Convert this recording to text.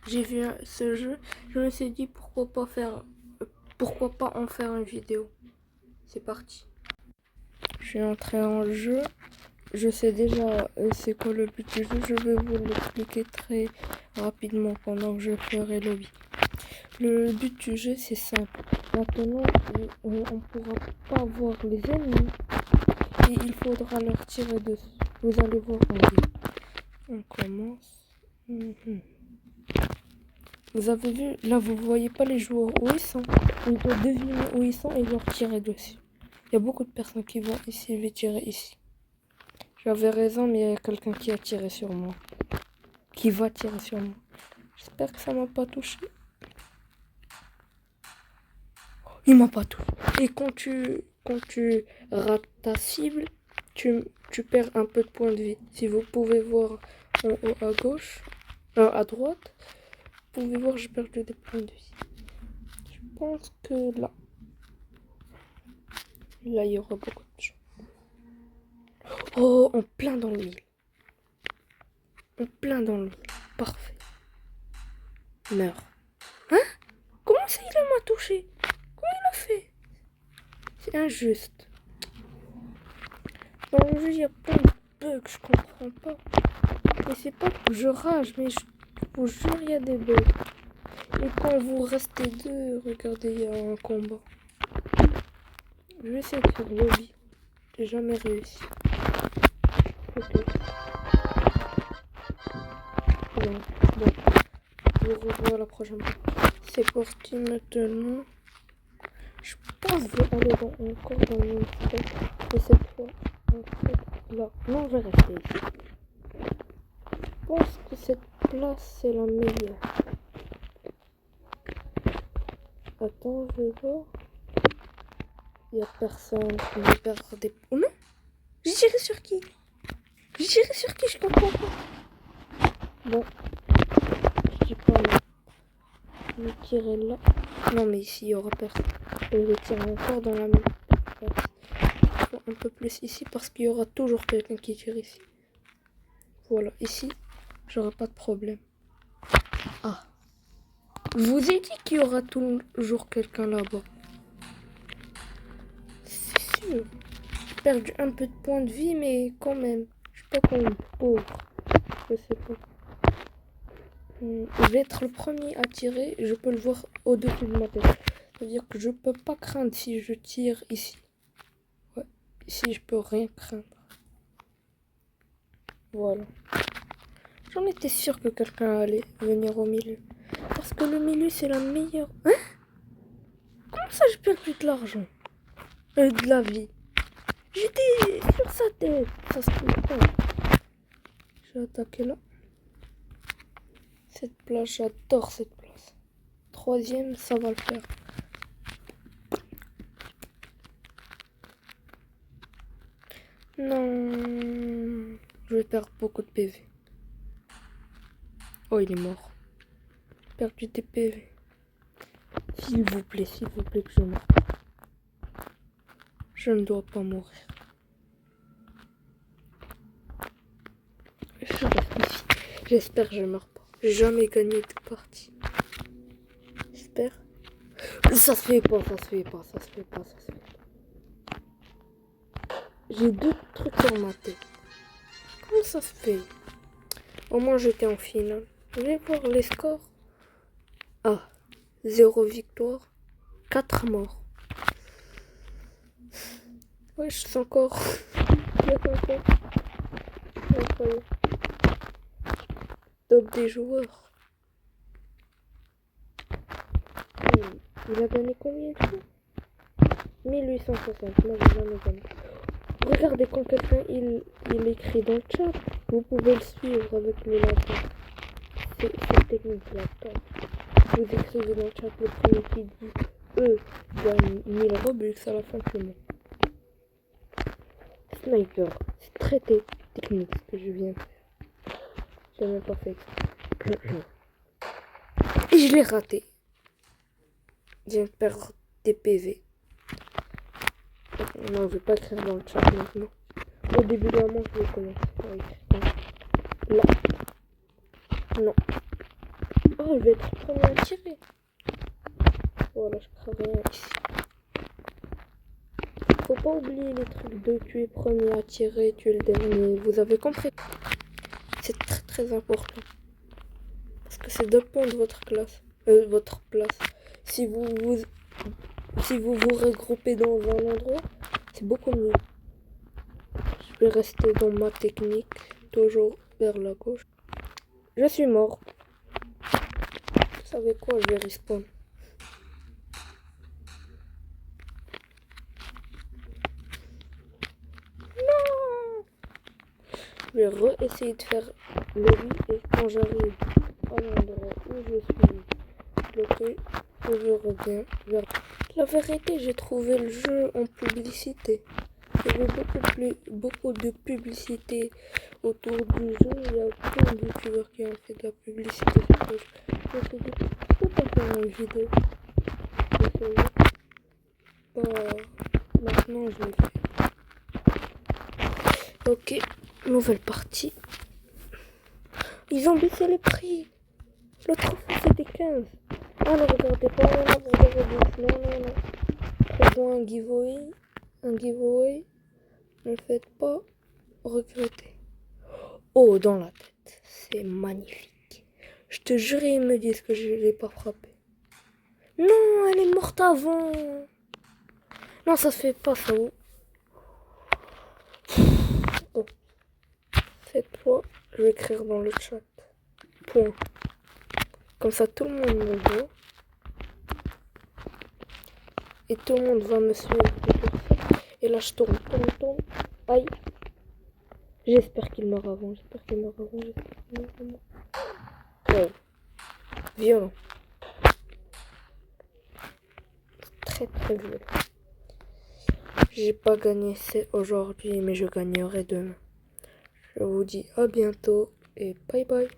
j'ai vu ce jeu, je me suis dit pourquoi pas en faire une vidéo. C'est parti. Je suis entré en jeu. Je sais déjà c'est quoi le but du jeu. Je vais vous l'expliquer très rapidement pendant que je ferai lobby. Le but du jeu c'est simple. Maintenant on ne pourra pas voir les ennemis et il faudra leur tirer dessus. Vous allez voir en vie. On commence. Vous avez vu, là vous voyez pas les joueurs où ils sont. On doit deviner où ils sont et leur tirer dessus. Il y a beaucoup de personnes qui vont ici, je vais tirer ici. J'avais raison, mais il y a quelqu'un qui a tiré sur moi. Qui va tirer sur moi. J'espère que ça m'a pas touché. Il m'a pas touché. Et quand tu rates ta cible, tu perds un peu de points de vie. Si vous pouvez voir en haut à gauche, à droite, vous pouvez voir j'ai perdu des points de vie. Je pense que là, il y aura beaucoup de gens. Oh, en plein dans le mille. En plein dans le mille. Parfait. Meurs. Hein? Comment ça il m'a touché? Comment il a fait? C'est injuste. Dans le jeu, il y a plein de bugs, je comprends pas. Mais c'est pas que je rage, mais je vous jure, il y a des bugs. Et quand vous restez deux, regardez, il y a un combat. Je vais essayer de faire lobby. J'ai jamais réussi. Ok. Bon. Je vous revois la prochaine fois. C'est parti maintenant. Je pense que je vais aller encore dans le même spot. Et cette fois, en fait, là. Non, je vais rester ici. Je pense que cette place, c'est la meilleure. Attends, je vais voir. Il n'y a personne qui va perdre des... Oh non! J'ai tiré sur qui? Je comprends pas. Bon. Je dis pas là. Je vais tirer là. Non, mais ici, il y aura personne. Je vais tirer encore dans la même place. Un peu plus ici parce qu'il y aura toujours quelqu'un qui tire ici. Voilà, ici, j'aurai pas de problème. Ah. Je vous ai dit qu'il y aura toujours quelqu'un là-bas. C'est sûr. J'ai perdu un peu de points de vie, mais quand même. Je suis pas comme pauvre. Je sais pas. Je vais être le premier à tirer. Je peux le voir au-dessus de ma tête. C'est-à-dire que je peux pas craindre si je tire ici. Ouais. Ici, je peux rien craindre. Voilà. J'en étais sûr que quelqu'un allait venir au milieu. Parce que le milieu, c'est la meilleure... Hein? Comment ça, j'ai perdu de l'argent? De la vie. J'étais sur sa tête. Ça se peut pas. Je vais attaquer là. Cette place, j'adore cette place. Troisième, ça va le faire. Non. Je vais perdre beaucoup de PV. Oh, il est mort. J'ai perdu des PV. S'il vous plaît que je meure. Je ne dois pas mourir. Je reste ici. J'espère que je ne meurs pas. J'ai jamais gagné de partie. J'espère. Ça se fait pas. J'ai deux trucs sur ma tête. Comment ça se fait? Au moins j'étais en finale. Je vais voir les scores. Ah, 0 victoire, 4 morts. Ouais, je suis encore. Incroyable. Top des joueurs. Il a gagné combien de fois? 1860. Moi, j'ai jamais gagné. Regardez quand quelqu'un il écrit dans le chat, vous pouvez le suivre avec le laptop. C'est technique laptop. Vous écrivez dans le chat le premier qui dit gagne 1000 Robux à la fin du mois. Sniper, c'est très technique ce que je viens de faire. J'ai même pas fait exprès. Et je l'ai raté. Je viens de perdre des PV. Non, je vais pas écrire dans le chat maintenant. Au début de la manche, je vais commencer à écrire. Là. Non. Oh, je vais être le premier à tirer. Voilà, je crains rien ici. Faut pas oublier les trucs de tuer le premier à tirer, tuer le dernier. Vous avez compris? C'est très très important. Parce que c'est deux points de votre classe. Votre place. Si vous vous regroupez dans un endroit, c'est beaucoup mieux. Je vais rester dans ma technique, toujours vers la gauche. Je suis mort. Vous savez quoi, je vais respawn. Non! Je vais re-essayer de faire le lit et quand j'arrive à l'endroit où je suis bloqué, je reviens vers... La vérité, j'ai trouvé le jeu en publicité. Il y avait beaucoup de publicité autour du jeu. Il y a plein de youtubeurs qui ont fait de la publicité sur le jeu. Je me suis dit, je peux pas faire une vidéo de ce jeu. Maintenant, je l'ai fait. Ok, nouvelle partie. Ils ont baissé les prix. L'autre fois, c'était 15. Ah, ne regardez pas, non. Faisons un giveaway. Ne le faites pas regretter. Oh, dans la tête. C'est magnifique. Je te jure, ils me disent que je ne l'ai pas frappé. Non, elle est morte avant. Non, ça se fait pas, ça. Oh. Cette fois, je vais écrire dans le chat. Point. Comme ça, tout le monde me voit. Et tout le monde va me suivre. Et là, je tourne. Aïe. J'espère qu'il meurt avant. Ouais. Violent. Très très violent. J'ai pas gagné aujourd'hui, mais je gagnerai demain. Je vous dis à bientôt et bye bye.